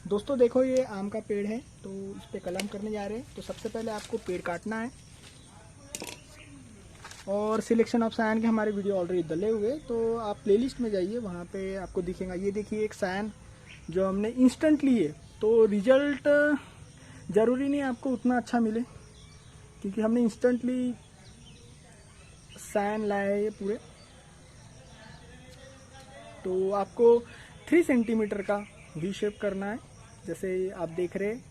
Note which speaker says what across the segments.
Speaker 1: दोस्तों देखो, ये आम का पेड़ है तो इस पे कलम करने जा रहे हैं। तो सबसे पहले आपको पेड़ काटना है और सिलेक्शन ऑफ सायन के हमारे वीडियो ऑलरेडी डले हुए, तो आप प्लेलिस्ट में जाइए, वहाँ पे आपको दिखेगा। ये देखिए एक सायन जो हमने इंस्टेंट लिए, तो रिजल्ट ज़रूरी नहीं आपको उतना अच्छा मिले, क्योंकि हमने इंस्टेंटली सायन लाए हैं ये पूरे। तो आपको 3 सेंटीमीटर का वी शेप करना है, जैसे आप देख रहे हैं।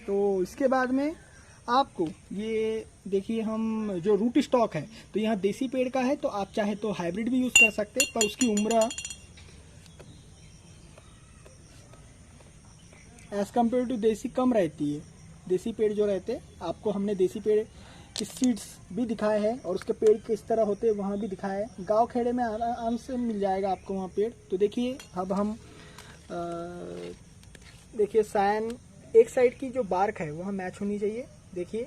Speaker 1: तो इसके बाद में आपको ये देखिए, हम जो रूट स्टॉक है तो यहाँ देसी पेड़ का है, तो आप चाहे तो हाइब्रिड भी यूज़ कर सकते हैं, पर उसकी उम्र एज़ कम्पेयर टू देसी कम रहती है। देसी पेड़ जो रहते, आपको हमने देसी पेड़ की सीड्स भी दिखाए हैं और उसके पेड़ किस तरह होते हैं वहाँ भी दिखाया है। गांव खेड़े में आराम से मिल जाएगा आपको वहाँ पेड़। तो देखिए अब हम देखिए सायन एक साइड की जो बार्क है वह मैच होनी चाहिए, देखिए,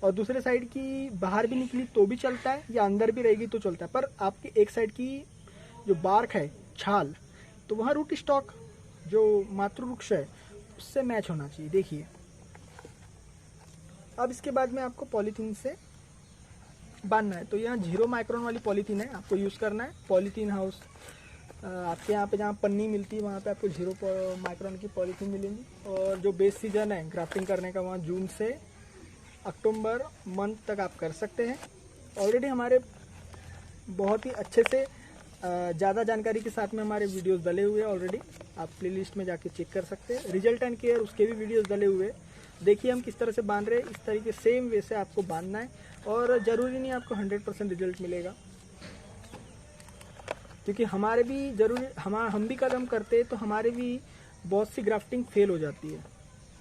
Speaker 1: और दूसरे साइड की बाहर भी निकली तो भी चलता है, या अंदर भी रहेगी तो चलता है, पर आपकी एक साइड की जो बार्क है, छाल, तो वहाँ रूट स्टॉक जो मातृवृक्ष है उससे मैच होना चाहिए। देखिए अब इसके बाद में आपको पॉलीथीन से बांधना है। तो यहाँ 0 माइक्रोन वाली पॉलीथीन है, आपको यूज़ करना है। पॉलीथीन हाउस आपके यहाँ पे जहाँ पन्नी मिलती है वहाँ पे आपको 0 माइक्रोन की पॉलीथीन मिलेंगी। और जो बेस सीजन है ग्राफ्टिंग करने का, वहाँ जून से अक्टूबर मंथ तक आप कर सकते हैं। ऑलरेडी हमारे बहुत ही अच्छे से ज़्यादा जानकारी के साथ में हमारे वीडियोस डले हुए हैं ऑलरेडी, आप प्लेलिस्ट में जाके चेक कर सकते हैं। रिजल्ट एंड केयर उसके भी वीडियोस डले हुए हैं। देखिए हम किस तरह से बांध रहे हैं, इस तरीके सेम वे से आपको बांधना है। और ज़रूरी नहीं आपको 100% रिजल्ट मिलेगा, क्योंकि हमारे भी ज़रूरी हम भी कलम करते हैं तो हमारे भी बहुत सी ग्राफ्टिंग फेल हो जाती है।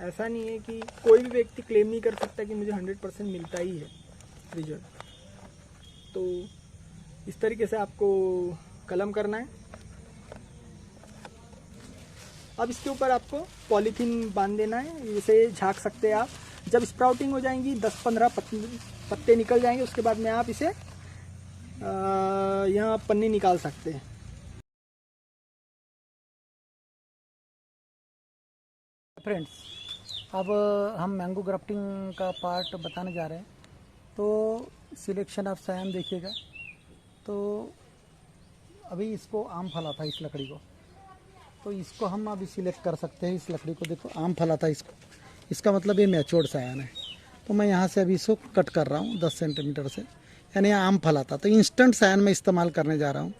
Speaker 1: ऐसा नहीं है कि कोई भी व्यक्ति क्लेम नहीं कर सकता कि मुझे 100% मिलता ही है रिजल्ट। तो इस तरीके से आपको कलम करना है। अब इसके ऊपर आपको पॉलीथीन बांध देना है, इसे झाँक सकते हैं आप। जब स्प्राउटिंग हो जाएंगी, 10-15 पत्ते निकल जाएंगे, उसके बाद में आप इसे यहाँ पन्नी निकाल सकते हैं।
Speaker 2: फ्रेंड्स, अब हम मैंगो ग्राफ्टिंग का पार्ट बताने जा रहे हैं। तो सिलेक्शन ऑफ सायन देखिएगा। तो अभी इसको आम फला था, इस लकड़ी को, तो इसको हम अभी सिलेक्ट कर सकते हैं। इस लकड़ी को देखो, आम फला था इसको, इसका मतलब ये मैच्योर्ड सायन है। तो मैं यहाँ से अभी इसको कट कर रहा हूँ 10 सेंटीमीटर से, यानी आम फला था। तो इंस्टेंट सायन में इस्तेमाल करने जा रहा हूँ।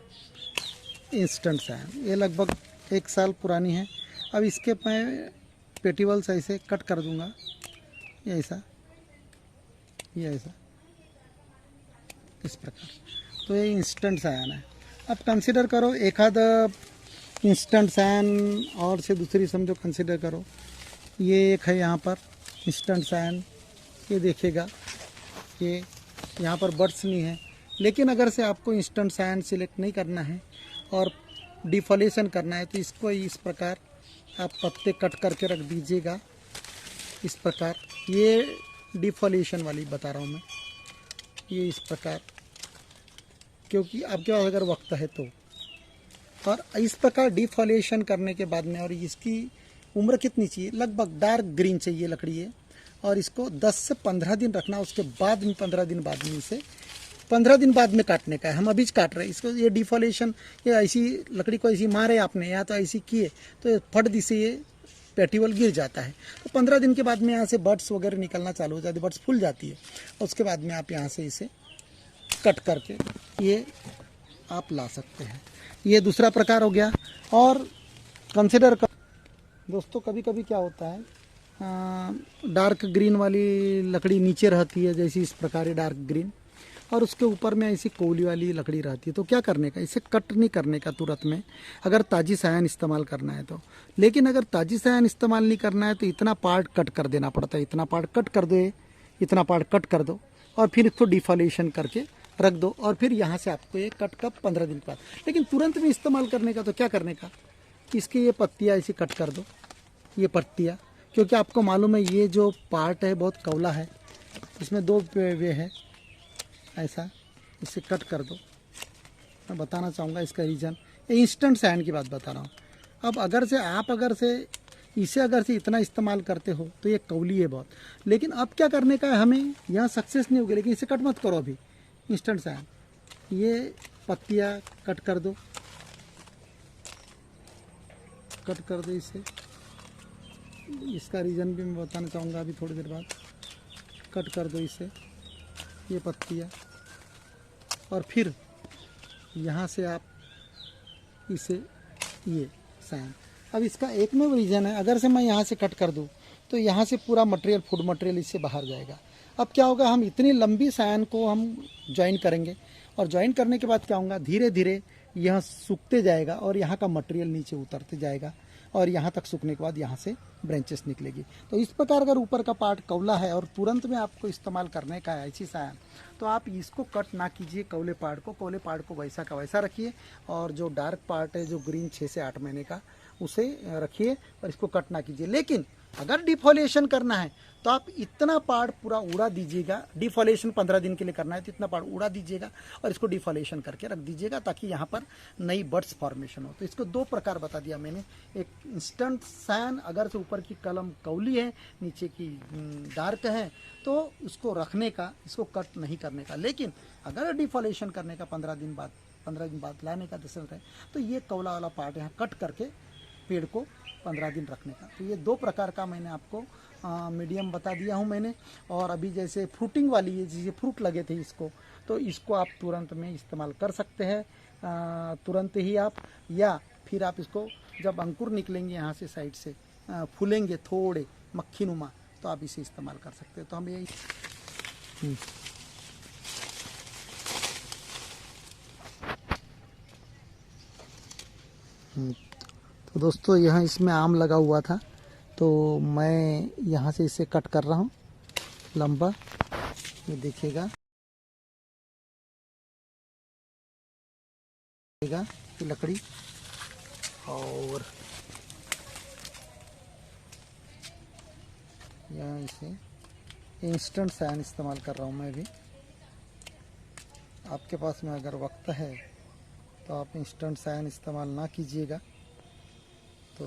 Speaker 2: इंस्टेंट सायन ये लगभग 1 साल पुरानी है। अब इसके मैं पेटिवल्स ऐसे कट कर दूंगा, ये ऐसा, ये ऐसा, इस प्रकार। तो ये इंस्टेंट सायन है। अब कंसिडर करो एक आध इंस्टेंट सायन और से दूसरी समझो कंसिडर करो। ये एक है यहाँ पर इंस्टेंट सायन, ये देखिएगा, ये यहाँ पर बर्ड्स नहीं है। लेकिन अगर से आपको इंस्टेंट सायन सिलेक्ट नहीं करना है और डिफॉलेशन करना है, तो इसको इस प्रकार आप पत्ते कट करके रख दीजिएगा, इस प्रकार। ये डिफॉलेशन वाली बता रहा हूँ मैं, ये इस प्रकार, क्योंकि आपके पास अगर वक्त है तो। और इस प्रकार डिफॉलेशन करने के बाद में, और इसकी उम्र कितनी चाहिए, लगभग डार्क ग्रीन चाहिए लकड़ी है, और इसको 10 से 15 दिन रखना। उसके बाद में 15 दिन बाद में इसे 15 दिन बाद में काटने का है। हम अभी काट रहे हैं इसको। ये डिफॉलेशन, ये ऐसी लकड़ी को ऐसी मारे आपने या तो ऐसी किए तो फट दी से ये पेटिवल गिर जाता है। तो 15 दिन के बाद में यहाँ से बर्ड्स वगैरह निकलना चालू हो जाती है, बर्ड्स फूल जाती है। उसके बाद में आप यहाँ से इसे कट करके ये आप ला सकते हैं। ये दूसरा प्रकार हो गया। और कंसिडर कर दोस्तों, कभी कभी क्या होता है, डार्क ग्रीन वाली लकड़ी नीचे रहती है, जैसी इस प्रकार डार्क ग्रीन, और उसके ऊपर में ऐसी कोली वाली लकड़ी रहती है। तो क्या करने का, इसे कट नहीं करने का तुरंत में, अगर ताजी सायन इस्तेमाल करना है तो। लेकिन अगर ताजी सायन इस्तेमाल नहीं करना है तो इतना पार्ट कट कर देना पड़ता है। इतना पार्ट कट कर दो, इतना पार्ट कट कर दो, और फिर इसको डिफॉलेशन करके रख दो, और फिर यहाँ से आपको ये कट का 15 दिन बाद। लेकिन तुरंत में इस्तेमाल करने का तो क्या करने का, इसकी ये पत्तियाँ ऐसी कट कर दो, ये पत्तियाँ, क्योंकि आपको मालूम है ये जो पार्ट है बहुत कौला है, इसमें 2 वे है, ऐसा इसे कट कर दो। मैं बताना चाहूँगा इसका रीज़न, ये इंस्टेंट साइन की बात बता रहा हूँ। अब अगर से इसे इतना इस्तेमाल करते हो तो ये कौली है बहुत, लेकिन अब क्या करने का है हमें, यहाँ सक्सेस नहीं होगी, लेकिन इसे कट मत करो अभी, इंस्टेंट साइन। ये पत्तियाँ कट कर दो, कट कर दो इसे। इसका रीज़न भी मैं बताना चाहूँगा अभी थोड़ी देर बाद। कट कर दो इसे, ये पत्तियाँ, और फिर यहाँ से आप इसे ये साइन। अब इसका एक में रीज़न है, अगर से मैं यहाँ से कट कर दूँ तो यहाँ से पूरा मटेरियल, फूड मटेरियल इससे बाहर जाएगा। अब क्या होगा, हम इतनी लंबी साइन को हम ज्वाइन करेंगे, और ज्वाइन करने के बाद क्या होगा, धीरे धीरे यह सूखते जाएगा और यहाँ का मटेरियल नीचे उतरते जाएगा, और यहाँ तक सूखने के बाद यहाँ से ब्रांचेस निकलेगी। तो इस प्रकार अगर ऊपर का पार्ट कौला है और तुरंत में आपको इस्तेमाल करने का है ऐसी साइन, तो आप इसको कट ना कीजिए कौले पार्ट को वैसा का वैसा रखिए, और जो डार्क पार्ट है जो ग्रीन 6 से 8 महीने का उसे रखिए, और इसको कट ना कीजिए। लेकिन अगर डिफॉलेशन करना है तो आप इतना पार्ट पूरा उड़ा दीजिएगा। डिफॉलेशन 15 दिन के लिए करना है तो इतना पार्ट उड़ा दीजिएगा और इसको डिफॉलेशन करके रख दीजिएगा, ताकि यहाँ पर नई बड्स फॉर्मेशन हो। तो इसको 2 प्रकार बता दिया मैंने। एक इंस्टेंट साइन, अगर से ऊपर की कलम कौली है, नीचे की डार्क है, तो इसको रखने का, इसको कट नहीं करने का। लेकिन अगर डिफॉलेशन करने का 15 दिन बाद लाने का डिसीजन है, तो ये कौला वाला पार्ट यहाँ कट करके पेड़ को 15 दिन रखने का। तो ये 2 प्रकार का मैंने आपको मीडियम बता दिया हूँ मैंने। और अभी जैसे फ्रूटिंग वाली है, जैसे फ्रूट लगे थे इसको, तो इसको आप तुरंत में इस्तेमाल कर सकते हैं, तुरंत ही आप, या फिर आप इसको जब अंकुर निकलेंगे यहाँ से साइड से फूलेंगे थोड़े मक्खी नुमा, तो आप इसे इस्तेमाल कर सकते हैं। तो हम यही तो दोस्तों, यहाँ इसमें आम लगा हुआ था, तो मैं यहाँ से इसे कट कर रहा हूँ लंबा, ये देखिएगा ये लकड़ी। और यहाँ इसे इंस्टेंट साइन इस्तेमाल कर रहा हूँ मैं भी। आपके पास में अगर वक्त है तो आप इंस्टेंट साइन इस्तेमाल ना कीजिएगा, तो